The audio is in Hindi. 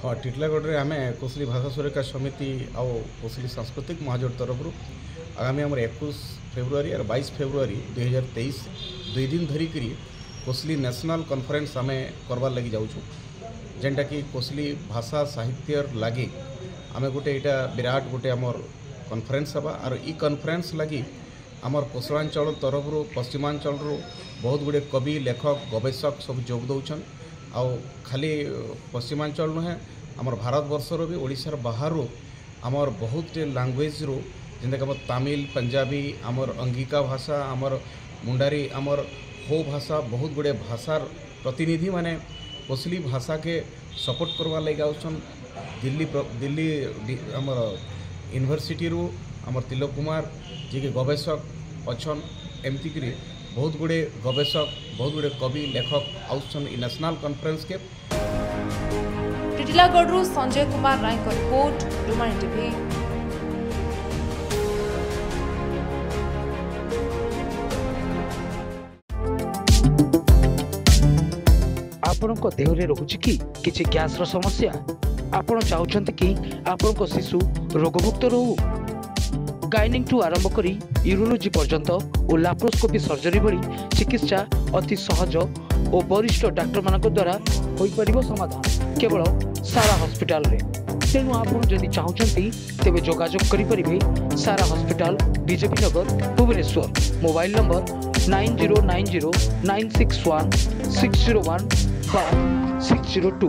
हाँ टिटलागढ़ में आम कोसली भाषा सुरक्षा समिति आउ कोसली सांस्कृतिक महाजोट तरफ आगामी आम 21 फेब्रुआरी और 22 फेब्रुआरी 2023 दुई दिन धरिक कोसली नेशनल कॉन्फ्रेंस आम करवार लगी जाऊँ जेनटा कि कोसली भाषा साहित्य लगी आम गोटे यहाँ विराट गोटे आमर कॉन्फ्रेंस हवा और ई कॉन्फ्रेंस लगी आमर कोसलांचल तरफ पश्चिमांचल बहुत गुड़े कवि लेखक गवेषक सब जोग दौन आउ खाली पश्चिमांचल नुहे आमर भारत वर्षर भी ओडिशार बाहर आमर बहुत लैंग्वेज रू जेनका आम तमिल पंजाबी आमर अंगिका भाषा आमर मुंडारी आमर हो भाषा बहुत गुड़े भाषार प्रतिनिधि माने कोसली भाषा के सपोर्ट करवा लगे आउछन दिल्ली आमर यूनिवर्सिटी रू आमर तिलक कुमार जी के गवेषक अच्छन एमती बहुत गुड़े गवेषक बहुत गुड़े कवि लेखक आउछन नेशनल कॉन्फ्रेंस के। टिटिलागढ़ संजय कुमार राय का रिपोर्ट डुमानी टीवी। आपण को देहरे रोचे कि किछि गैस रो समस्या आपण चाहउछंती कि आपण को शिशु रोगमुक्त रहू गाइनिंग टू आरंभ करी यूरोलॉजी पर्यंत और लैप्रोस्कोपी सर्जरी भली चिकित्सा अति सहज और वरिष्ठ डाक्टर मान द्वारा हो परिबो समाधान केवल सारा हॉस्पिटल रे। तेणु आपण जदि चाहउछंती तेबे जोगाजोग करि परिबे सारा hospital BJP Nagar Bhubaneswar. Mobile number 9090961601 602।